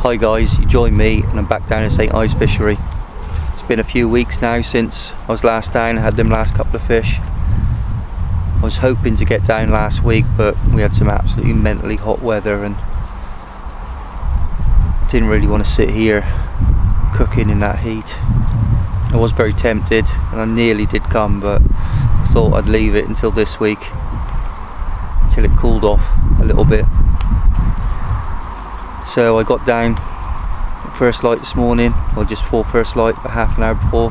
Hi guys, you join me and I'm back down at St. Ives Fishery. It's been a few weeks now since I was last down. I had them last couple of fish. I was hoping to get down last week, but we had some absolutely mentally hot weather and I didn't really want to sit here cooking in that heat. I was very tempted and I nearly did come, but I thought I'd leave it until this week, until it cooled off a little bit. So I got down at first light this morning, or just before first light, about half an hour before.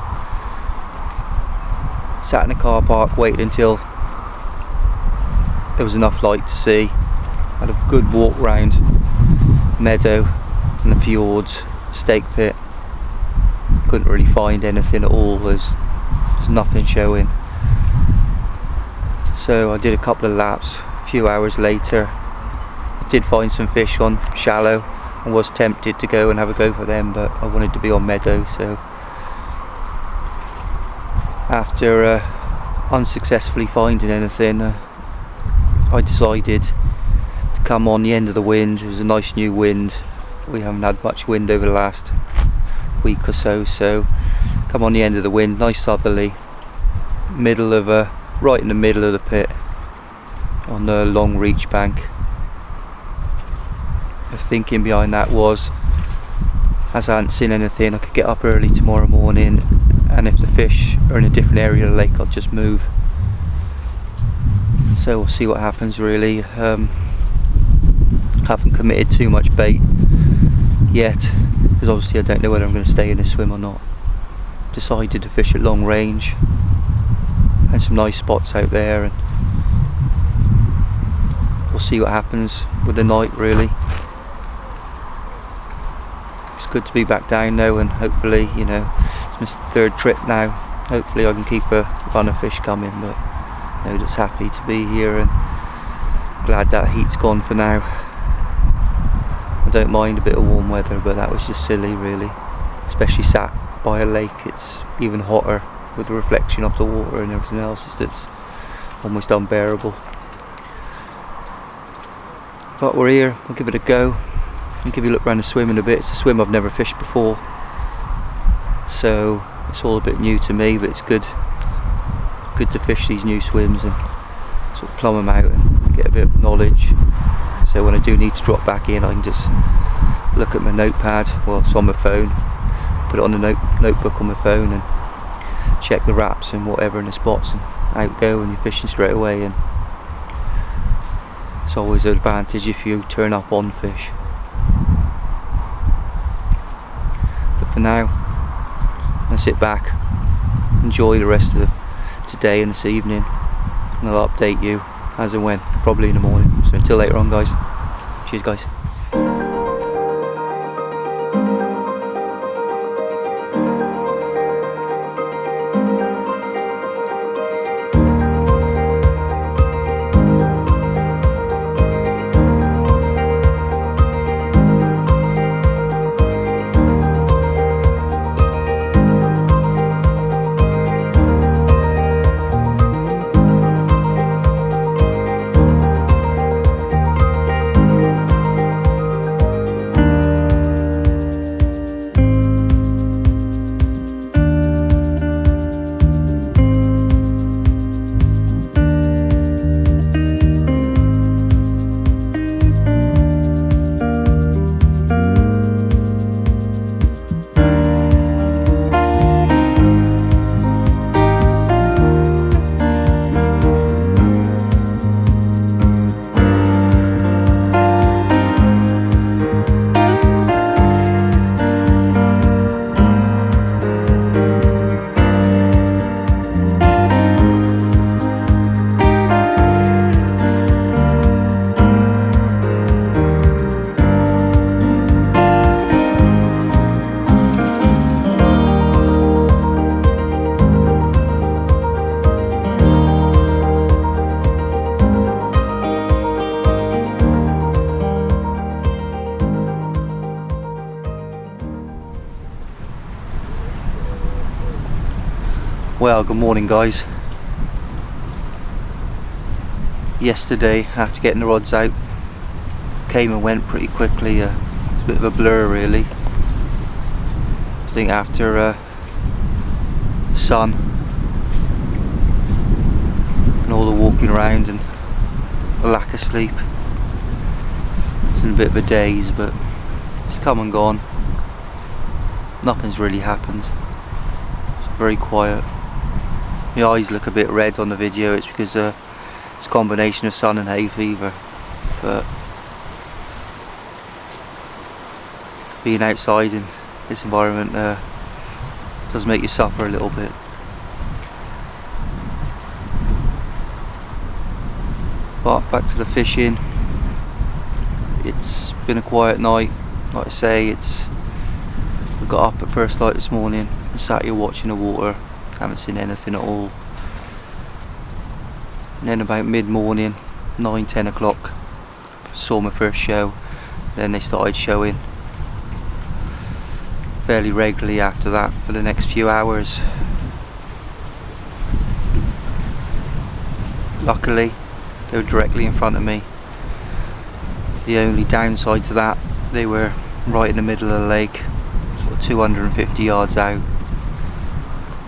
Sat in the car park, waited until there was enough light to see. Had a good walk round Meadow and the fjords, stake pit. Couldn't really find anything at all, there's nothing showing. So I did a couple of laps. A few hours later I did find some fish on shallow. I was tempted to go and have a go for them, but I wanted to be on Meadow, so after unsuccessfully finding anything, I decided to come on the end of the wind. It was a nice new wind. We haven't had much wind over the last week or so, so come on the end of the wind, nice southerly, middle of right in the middle of the pit on the long reach bank. The thinking behind that was, as I hadn't seen anything, I could get up early tomorrow morning, and if the fish are in a different area of the lake, I'll just move. So we'll see what happens really. Haven't committed too much bait yet, because obviously I don't know whether I'm going to stay in this swim or not. Decided to fish at long range, and some nice spots out there, and we'll see what happens with the night really. Good to be back down now, and hopefully, you know, it's my third trip now. Hopefully I can keep a run of fish coming, but you know, just happy to be here and glad that heat's gone for now. I don't mind a bit of warm weather, but that was just silly really, especially sat by a lake. It's even hotter with the reflection off the water and everything else. It's almost unbearable, but we're here. We'll give it a go. I'll give you a look around the swim in a bit. It's a swim I've never fished before, so it's all a bit new to me, but it's good to fish these new swims and sort of plumb them out and get a bit of knowledge, so when I do need to drop back in, I can just look at my notepad, well it's on my phone, put it on the notebook on my phone and check the wraps and whatever in the spots, and out go, and you're fishing straight away. And it's always an advantage if you turn up on fish. For now, I'm going to sit back, enjoy the rest of today and this evening, and I'll update you as and when, probably in the morning. So until later on guys, cheers guys. Well, good morning guys. Yesterday, after getting the rods out, came and went pretty quickly. It's a bit of a blur really. I think after sun and all the walking around and the lack of sleep, it's in a bit of a daze, but it's come and gone. Nothing's really happened. It's very quiet. My eyes look a bit red on the video. It's because it's a combination of sun and hay fever, but being outside in this environment does make you suffer a little bit. But back to the fishing. It's been a quiet night. Like I say, I got up at first light this morning and sat here watching the water. Haven't seen anything at all. And then about mid-morning, 9-10 o'clock, saw my first show. Then they started showing fairly regularly after that for the next few hours. Luckily, they were directly in front of me. The only downside to that, they were right in the middle of the lake, sort of 250 yards out,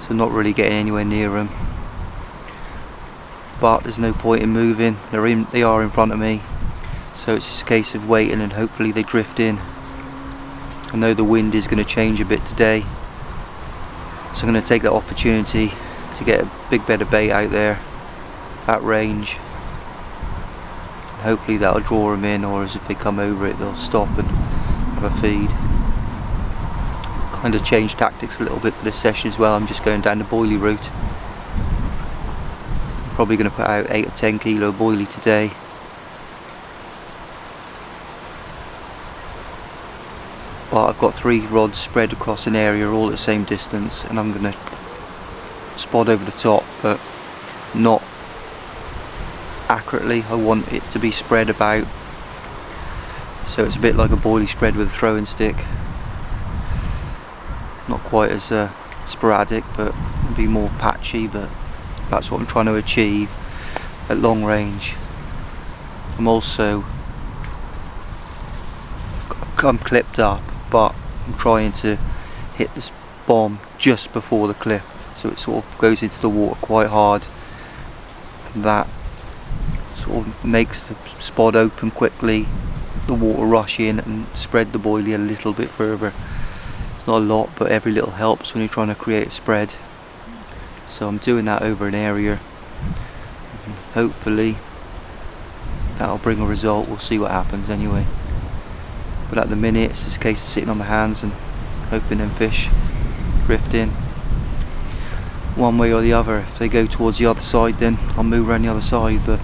so not really getting anywhere near them. But there's no point in moving. They are in front of me, so it's just a case of waiting and hopefully they drift in. I know the wind is going to change a bit today, so I'm going to take that opportunity to get a big bed of bait out there at range. Hopefully that'll draw them in, or as if they come over it they'll stop and have a feed. Kind of changed tactics a little bit for this session as well. I'm just going down the boilie route. Probably going to put out 8 or 10 kilo boilie today. But I've got 3 rods spread across an area all at the same distance, and I'm going to spot over the top, but not accurately. I want it to be spread about, so it's a bit like a boilie spread with a throwing stick. Not quite as sporadic, but it'll be more patchy, but that's what I'm trying to achieve at long range. I'm clipped up, but I'm trying to hit this bomb just before the clip, so it sort of goes into the water quite hard, and that sort of makes the spot open quickly, the water rush in and spread the boilie a little bit further. It's not a lot, but every little helps when you're trying to create a spread. So I'm doing that over an area, and hopefully that'll bring a result. We'll see what happens anyway. But at the minute it's just a case of sitting on my hands and hoping them fish drift in one way or the other. If they go towards the other side, then I'll move around the other side, but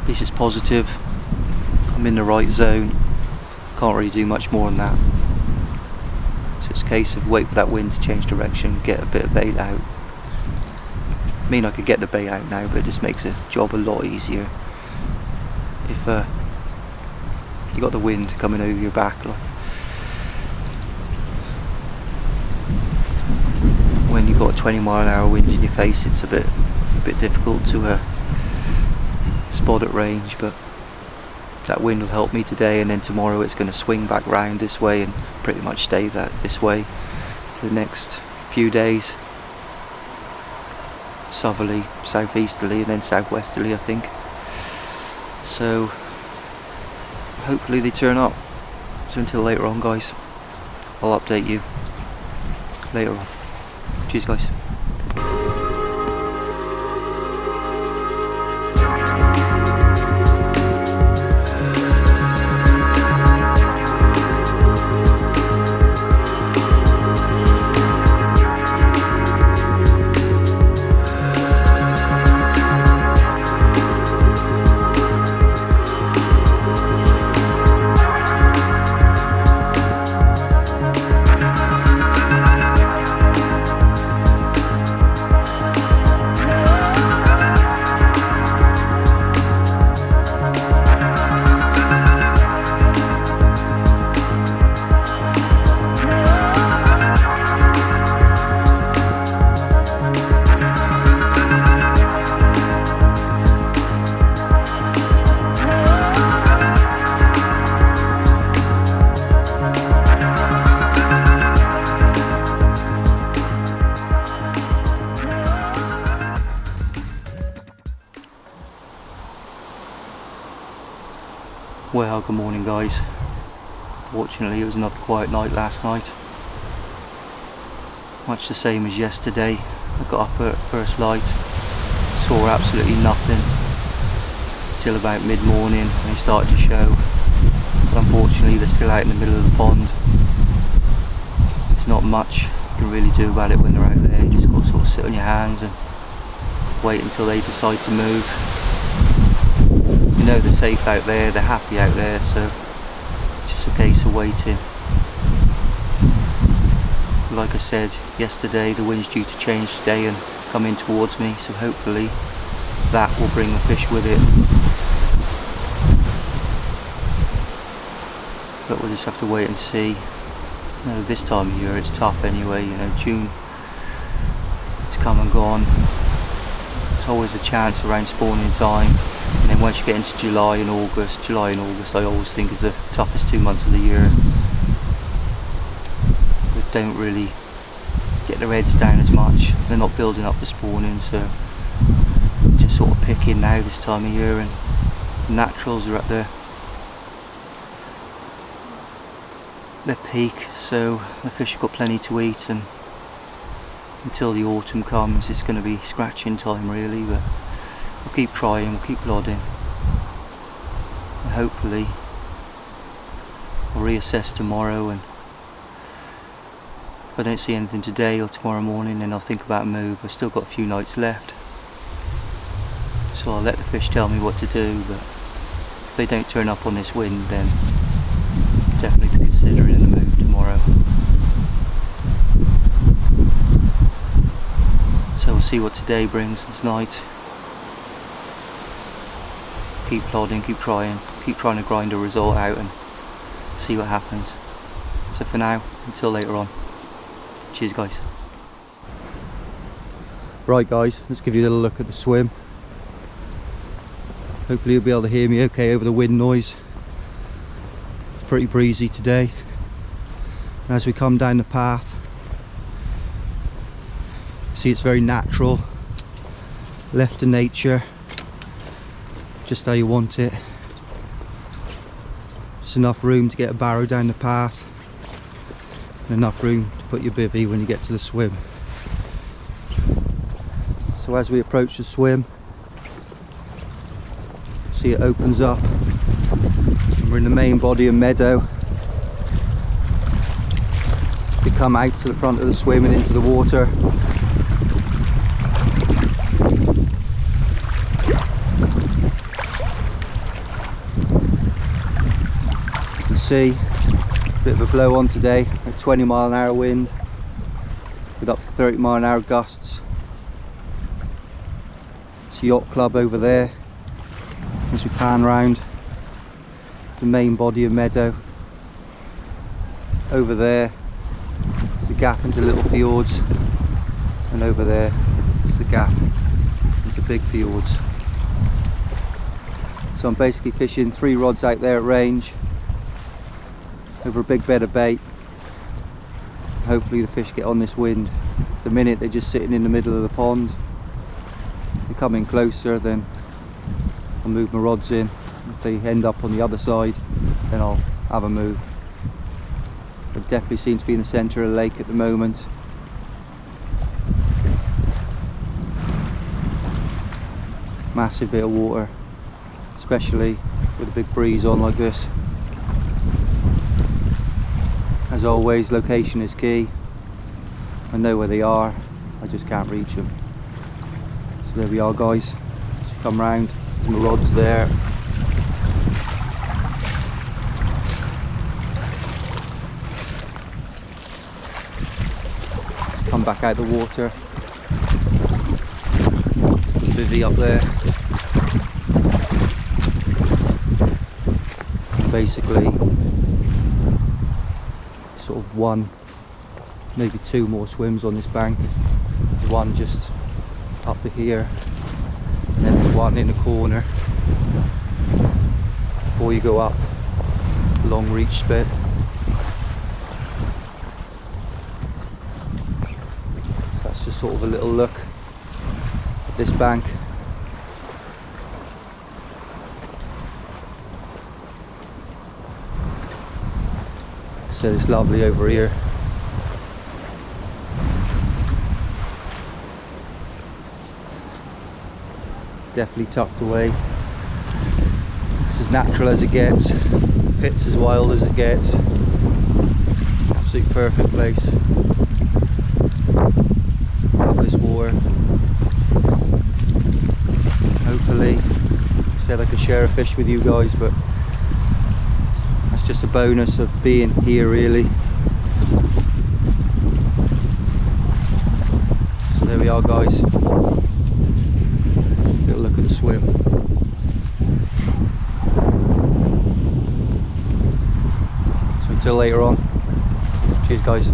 at least it's positive. I'm in the right zone. Can't really do much more than that. So it's a case of wait for that wind to change direction, get a bit of bait out. I mean, I could get the bait out now, but it just makes the job a lot easier if you got the wind coming over your back. Like when you've got a 20-mile-an-hour wind in your face, it's a bit difficult to spot at range, but that wind will help me today, and then tomorrow it's going to swing back round this way and pretty much stay this way for the next few days. Southerly, southeasterly, and then southwesterly, I think. So hopefully they turn up. So until later on, guys, I'll update you later on. Cheers, guys. Well, good morning guys. Fortunately it was another quiet night last night. Much the same as yesterday. I got up at first light, saw absolutely nothing till about mid-morning when they started to show. But unfortunately they're still out in the middle of the pond. There's not much you can really do about it when they're out there. You just got to sort of sit on your hands and wait until they decide to move. You know they're safe out there, they're happy out there, so it's just a case of waiting. Like I said yesterday, the wind's due to change today and come in towards me, so hopefully that will bring the fish with it. But we'll just have to wait and see. You know, this time of year it's tough anyway, you know, June it's come and gone. There's always a chance around spawning time. And then once you get into July and August I always think is the toughest 2 months of the year. They don't really get their heads down as much. They're not building up for spawning, so just sort of picking now this time of year, and the naturals are at their peak, so the fish have got plenty to eat, and until the autumn comes it's going to be scratching time really, but we'll keep trying, we'll keep plodding, and hopefully I'll reassess tomorrow, and if I don't see anything today or tomorrow morning then I'll think about a move. I've still got a few nights left, so I'll let the fish tell me what to do, but if they don't turn up on this wind then definitely be considering a move tomorrow. So we'll see what today brings and tonight. Keep plodding, keep trying to grind a result out and see what happens. So for now, until later on, cheers guys. Right guys, let's give you a little look at the swim. Hopefully you'll be able to hear me okay over the wind noise. It's pretty breezy today. And as we come down the path, see it's very natural, left to nature, just how you want it. Just enough room to get a barrow down the path, and enough room to put your bivvy when you get to the swim. So as we approach the swim, see it opens up and we're in the main body of Meadow. We come out to the front of the swim and into the water. See a bit of a blow on today, a 20-mile-an-hour wind with up to 30-mile-an-hour gusts. It's a yacht club over there as we pan round the main body of Meadow. Over there is a gap into little fjords, and over there is the gap into big fjords. So I'm basically fishing 3 rods out there at range over a big bed of bait. Hopefully the fish get on this wind. The minute they're just sitting in the middle of the pond, they come in closer, then I'll move my rods in. If they end up on the other side, then I'll have a move. They definitely seem to be in the centre of the lake at the moment. Massive bit of water, especially with a big breeze on like this. As always, location is key. I know where they are, I just can't reach them. So there we are guys, let's come round, there's my rods there. Come back out the water, bivvy up there. Basically sort of 1, maybe 2 more swims on this bank. There's one just up to here, and then there's one in the corner before you go up the long reach bit. So that's just sort of a little look at this bank. said, it's lovely over here. Definitely tucked away. It's as natural as it gets. Pit's as wild as it gets. Absolute perfect place. Love this water. Hopefully, like I said, I could share a fish with you guys, but that's just a bonus of being here, really. So there we are, guys. Little look at the swim. So until later on. Cheers, guys.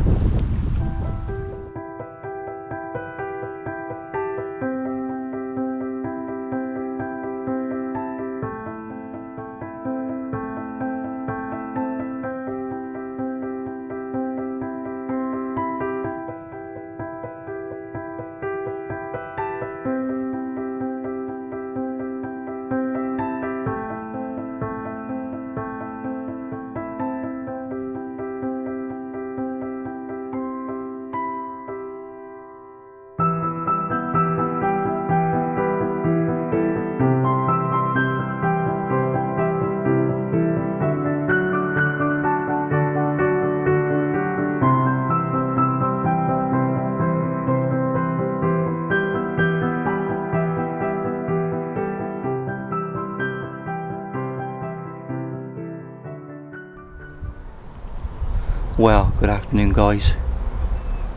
Well, good afternoon, guys.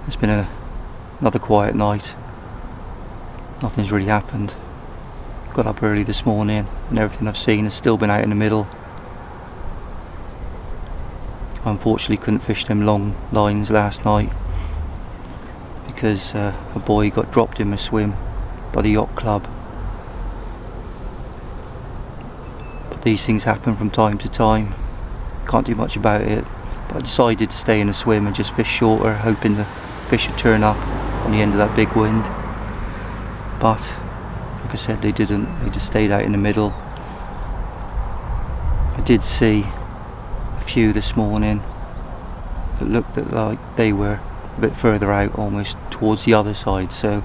It's been another quiet night. Nothing's really happened. Got up early this morning and everything I've seen has still been out in the middle. I unfortunately couldn't fish them long lines last night because a boy got dropped in my swim by the yacht club. But these things happen from time to time. Can't do much about it. But I decided to stay in a swim and just fish shorter, hoping the fish would turn up on the end of that big wind. But, like I said, they didn't. They just stayed out in the middle. I did see a few this morning that looked like they were a bit further out, almost towards the other side. So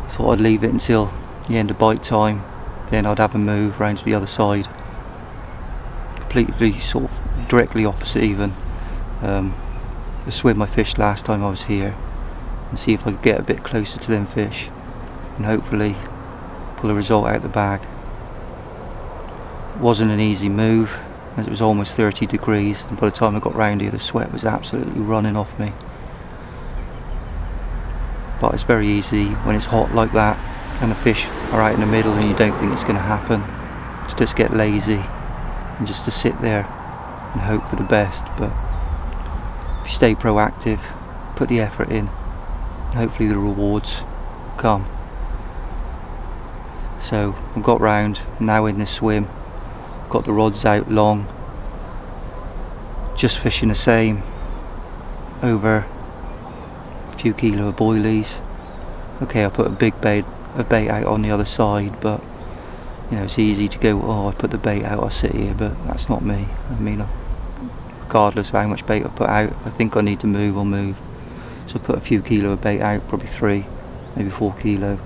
I thought I'd leave it until the end of bite time. Then I'd have a move round to the other side. Completely sort of directly opposite even the swim I fished last time I was here, and see if I could get a bit closer to them fish and hopefully pull a result out the bag. It wasn't an easy move as it was almost 30 degrees, and by the time I got round here the sweat was absolutely running off me. But it's very easy when it's hot like that and the fish are out in the middle and you don't think it's going to happen to just get lazy and just to sit there and hope for the best. But if you stay proactive, put the effort in, and hopefully the rewards come. So I've got round, now in the swim, got the rods out long, just fishing the same over a few kilo of boilies. Okay, I put a big bait out on the other side, but you know, it's easy to go, oh, I put the bait out, I'll sit here, but that's not me. I mean, regardless of how much bait I put out, if I think I need to move, I'll move. So I put a few kilo of bait out, probably 3, maybe 4 kilo.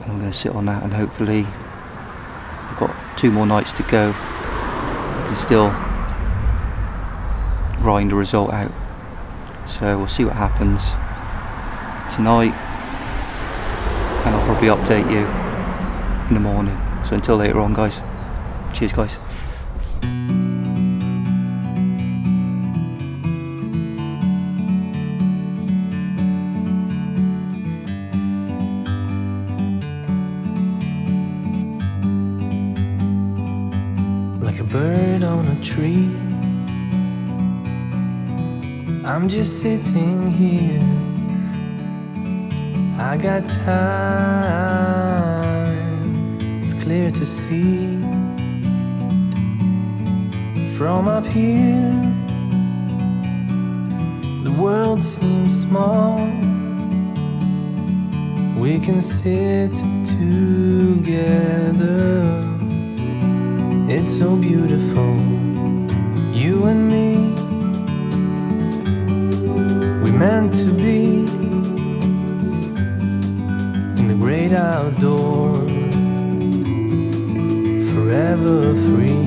And I'm going to sit on that, and hopefully I've got 2 more nights to go. I can still grind the result out. So we'll see what happens tonight, and I'll probably update you in the morning. So until later on, guys. Cheers, guys. Like a bird on a tree, I'm just sitting here. I got time, it's clear to see. From up here, the world seems small. We can sit together. It's so beautiful. You and me, we meant to be in the great outdoors, forever free.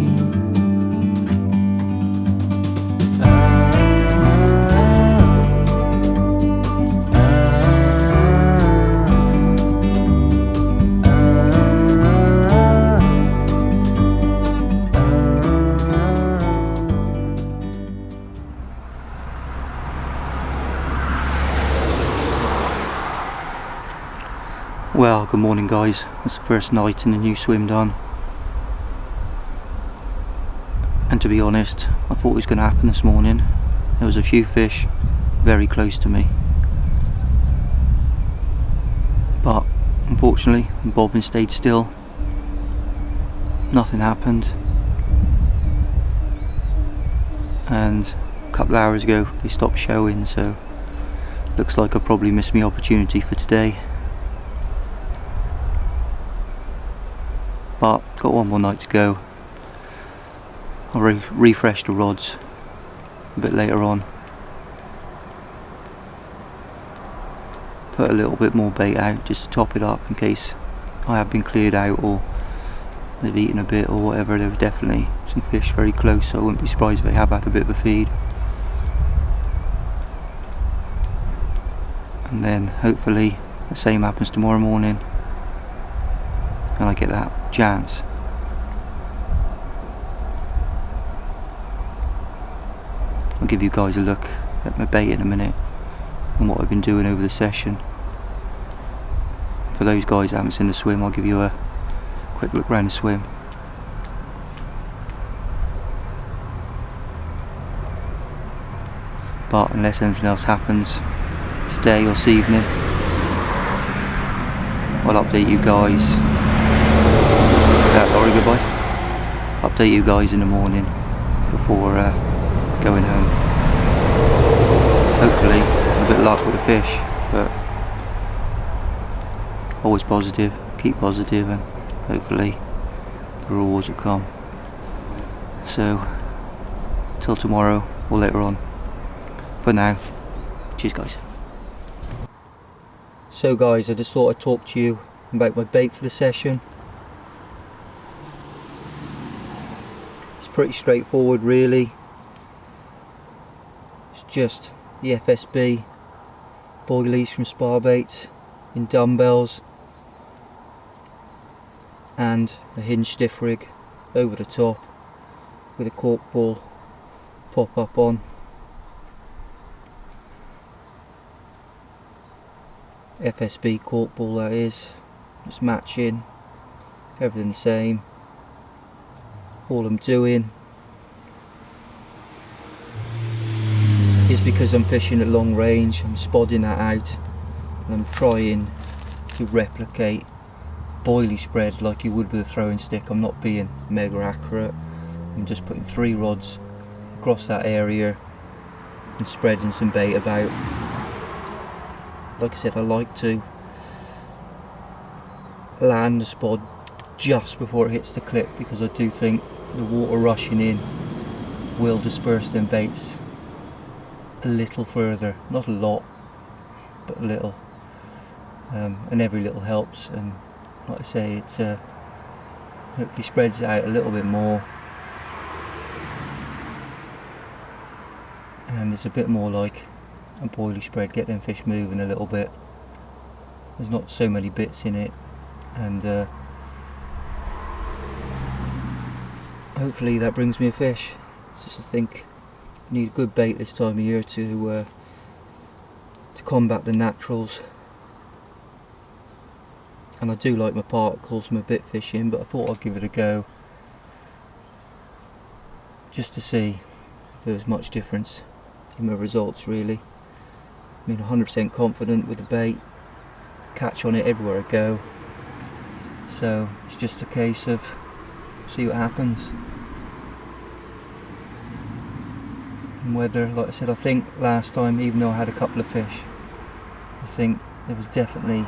Well, good morning guys. It's the first night in the new swim done. And to be honest, I thought it was going to happen this morning. There was a few fish very close to me. But unfortunately, the bobbin stayed still. Nothing happened. And a couple of hours ago they stopped showing, so looks like I probably missed my opportunity for today. But got one more night to go. I'll refresh the rods a bit later on. Put a little bit more bait out just to top it up in case I have been cleared out or they've eaten a bit or whatever. There were definitely some fish very close, so I wouldn't be surprised if they have had a bit of a feed. And then hopefully the same happens tomorrow morning and I get that chance. I'll give you guys a look at my bait in a minute and what I've been doing over the session. For those guys that haven't seen the swim, I'll give you a quick look around the swim. But unless anything else happens today or this evening, I'll update you guys. Sorry, goodbye. Update you guys in the morning before going home. Hopefully a bit of luck with the fish, but always positive, keep positive, and hopefully the rewards will come. So till tomorrow or later on. For now, cheers guys. So guys, I just thought I'd talk to you about my bait for the session. It's pretty straightforward really. It's just the FSB boilies from Sparbaits in dumbbells and a hinge stiff rig over the top with a cork ball pop up on. FSB cork ball that is, just matching, everything the same. All I'm doing is, because I'm fishing at long range, I'm spodding that out and I'm trying to replicate boilie spread like you would with a throwing stick. I'm not being mega accurate, I'm just putting 3 rods across that area and spreading some bait about. Like I said, I like to land the spod just before it hits the clip, because I do think the water rushing in will disperse them baits a little further. Not a lot, but a little. And every little helps, and like I say, it's hopefully spreads it out a little bit more, and it's a bit more like a boilie spread, get them fish moving a little bit. There's not so many bits in it, and hopefully that brings me a fish. It's just, I think I need a good bait this time of year to combat the naturals. And I do like my particles, my bit fishing, but I thought I'd give it a go just to see if there was much difference in my results really. I mean, 100% confident with the bait, catch on it everywhere I go, so it's just a case of see what happens. And whether, like I said, I think last time, even though I had a couple of fish, I think there was definitely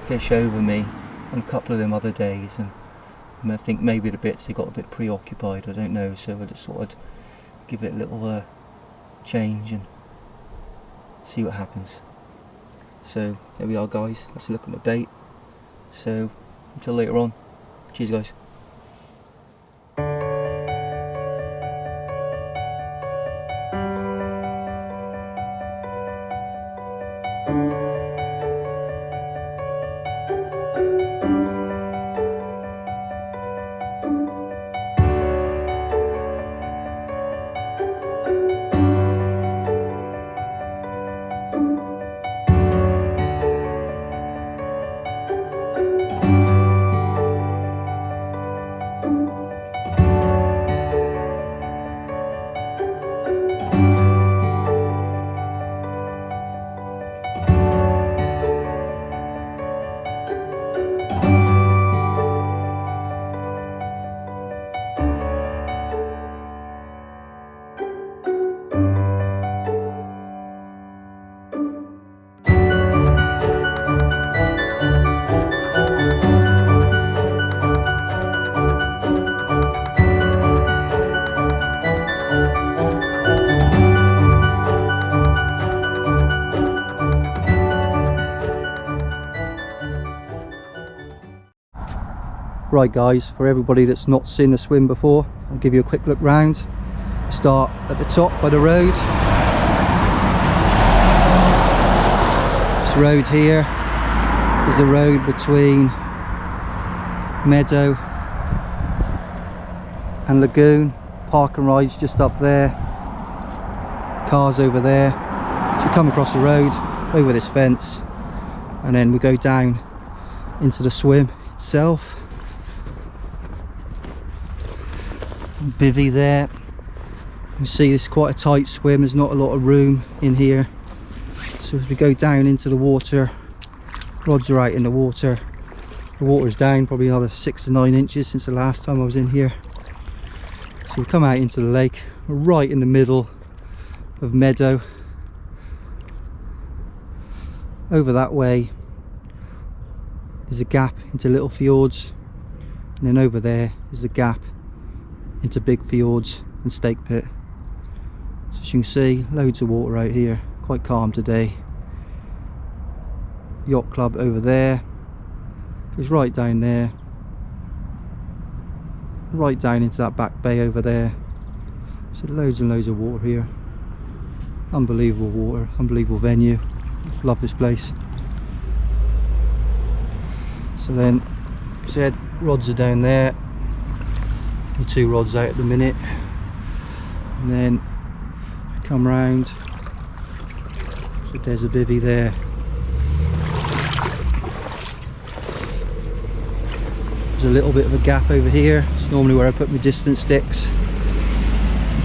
fish over me on a couple of them other days, and I think maybe the bits they got a bit preoccupied, I don't know, so I just thought I'd give it a little change and see what happens. So there we are guys, let's look at my bait. So until later on, cheers guys. Right guys, for everybody that's not seen the swim before, I'll give you a quick look round. Start at the top by the road. This road here is the road between Meadow and Lagoon. Park and rides just up there. Cars over there. So you come across the road, over this fence, and then we go down into the swim itself. Bivvy there. You can see this is quite a tight swim, there's not a lot of room in here. So as we go down into the water, rods are out in the water. The water's down probably another 6 to 9 inches since the last time I was in here. So we come out into the lake, we're right in the middle of Meadow. Over that way is a gap into little fjords, and then over there is the gap into big fjords and stake pit. So as you can see, loads of water out here, quite calm today. Yacht club over there, goes right down there, right down into that back bay over there. So loads and loads of water here. Unbelievable water, unbelievable venue. Love this place. So then, as I said, rods are down there. The 2 rods out at the minute, and then come round. So there's a bivvy there. There's a little bit of a gap over here. It's normally where I put my distance sticks.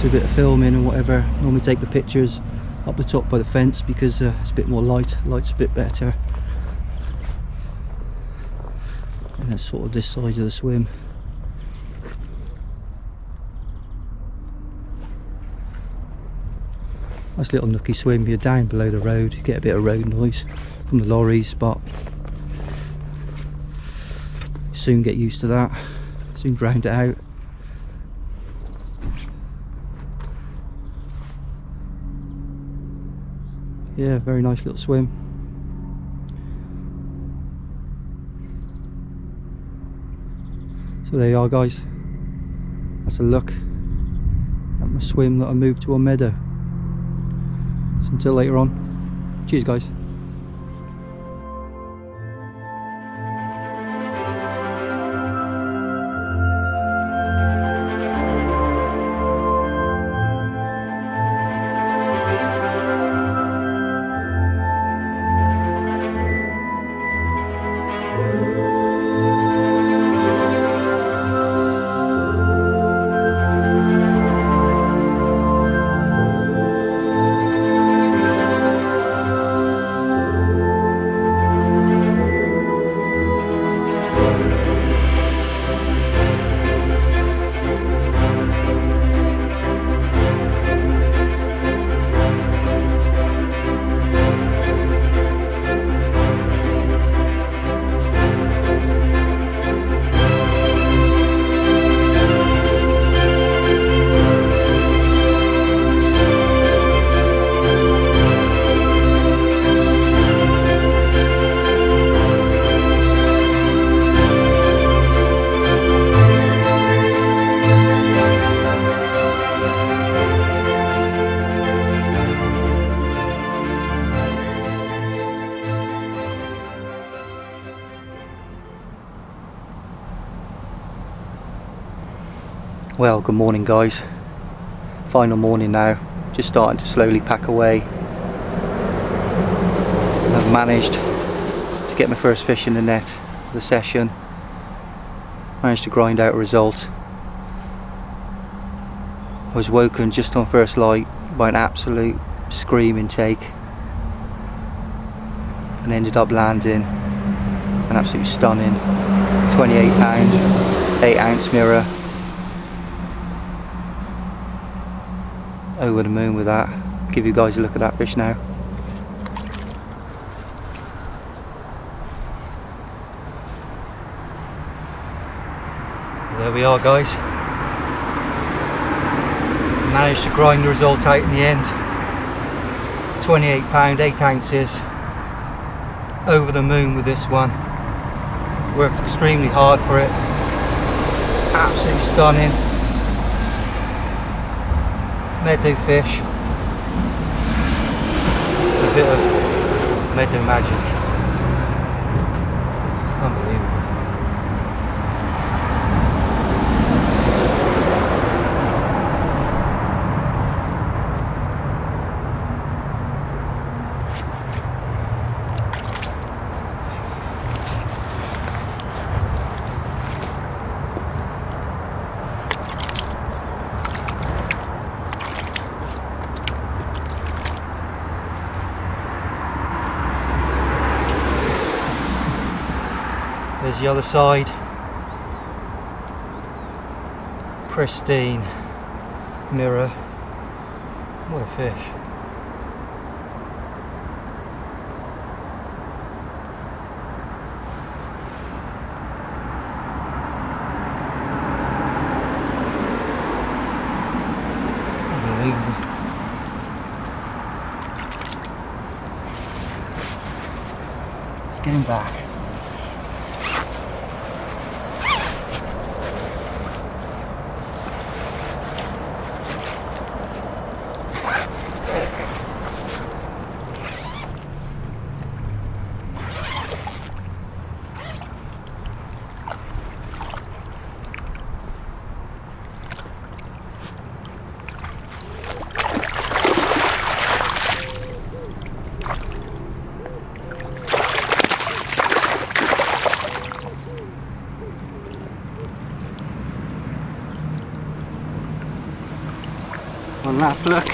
Do a bit of filming and whatever. Normally take the pictures up the top by the fence because it's a bit more light. Light's a bit better. And that's sort of this side of the swim. Nice little nooky swim. You're down below the road, you get a bit of road noise from the lorries, but you soon get used to that, soon drown it out. Yeah, very nice little swim. So there you are guys, that's a look at my swim that I moved to on Meadow. So until later on, cheers guys. Well, good morning guys. Final morning now, just starting to slowly pack away. I've managed to get my first fish in the net for the session. Managed to grind out a result. I was woken just on first light by an absolute screaming take and ended up landing an absolutely stunning 28 pound 8-ounce mirror. Over the moon with that. Give you guys a look at that fish now. There we are guys. Managed to grind the result out in the end. 28 pound 8 ounces. Over the moon with this one. Worked extremely hard for it. Absolutely stunning. Meadow fish. A bit of meadow magic. Unbelievable. There's the other side. Pristine mirror. What a fish. Unbelievable. Let's get him back. One last look.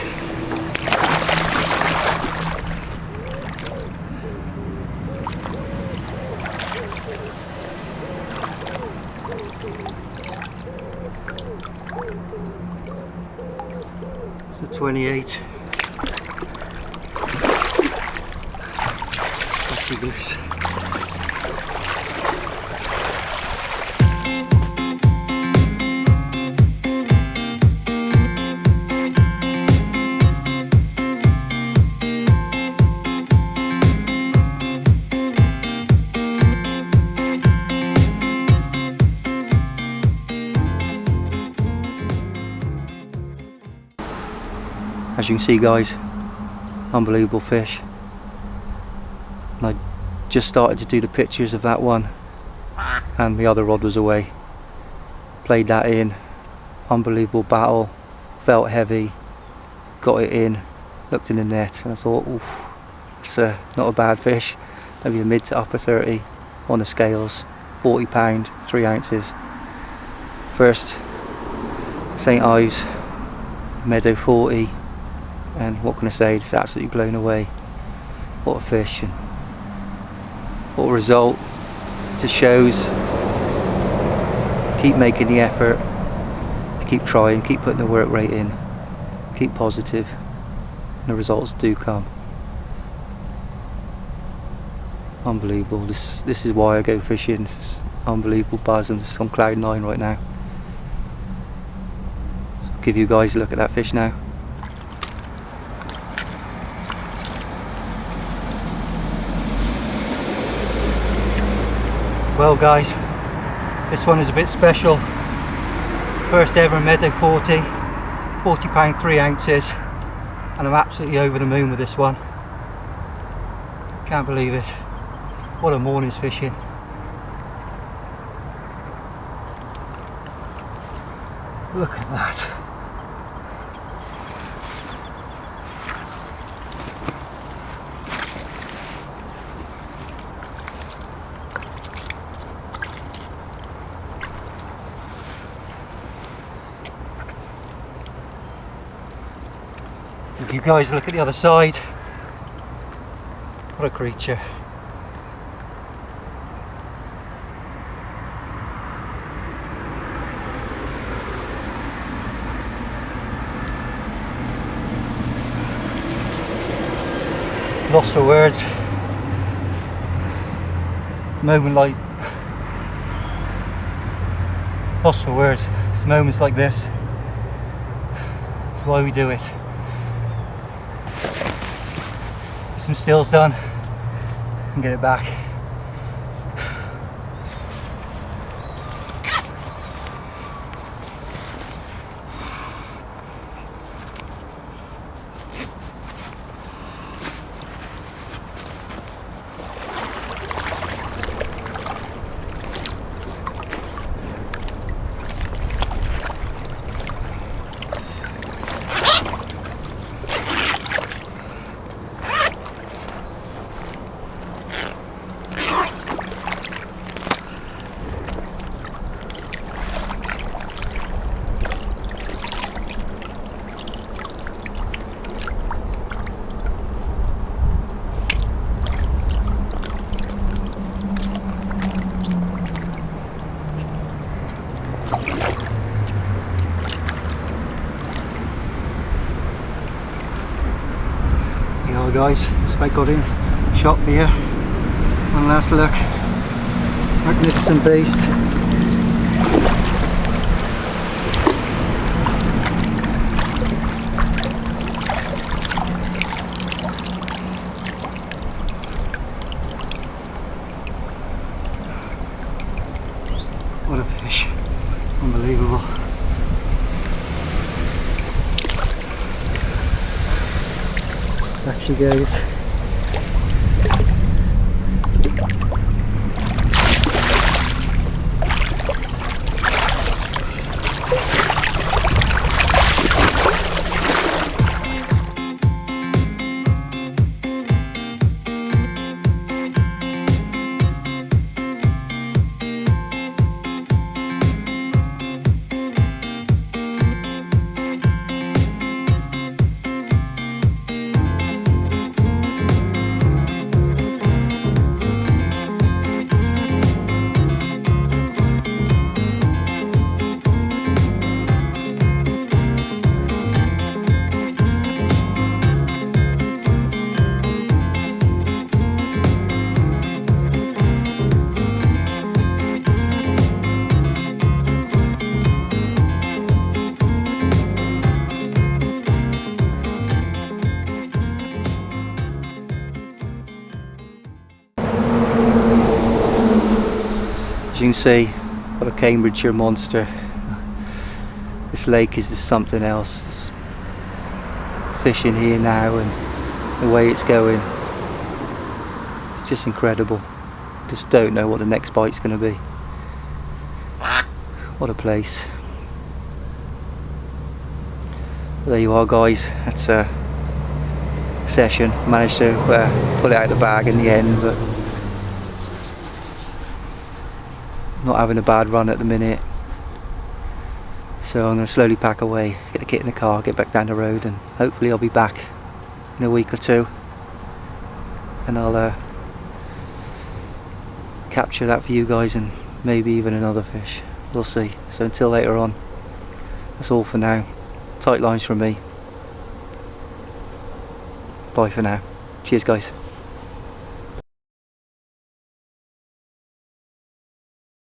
It's a 28. That's the goose. As you can see guys, unbelievable fish. And I just started to do the pictures of that one and the other rod was away. Played that in, unbelievable battle, felt heavy, got it in, looked in the net and I thought, oof, it's not a bad fish, maybe a mid to upper 30 on the scales, 40 pound, 3 ounces. First St. Ives, Meadow 40. And what can I say, just absolutely blown away. What a fish and what a result. Just shows keep making the effort, keep trying, keep putting the work rate in, keep positive and the results do come. Unbelievable. This is why I go fishing. This is unbelievable buzz. I'm just on cloud 9 right now. So I'll give you guys a look at that fish now. Well guys, this one is a bit special. First ever Meadow 40 pound 3 ounces, and I'm absolutely over the moon with this one. Can't believe it. What a morning's fishing. Look at that. If you guys look at the other side, what a creature. Lost for words. It's a moment like, lost for words. It's moments like this. It's why we do it. Get some stills done and get it back. Guys, spike got in, shot for you. One last look. It's magnificent beast. What a fish. Unbelievable. Back she goes. As you can see, what a Cambridgeshire monster. This lake is just something else. There's fish in here now and the way it's going, it's just incredible. Just don't know what the next bite's going to be. What a place. But there you are guys, that's a session. Managed to pull it out of the bag in the end, but not having a bad run at the minute, so I'm going to slowly pack away, get the kit in the car, get back down the road, and hopefully I'll be back in a week or two and I'll capture that for you guys and maybe even another fish. We'll see. So until later on, that's all for now. Tight lines from me. Bye for now. Cheers guys.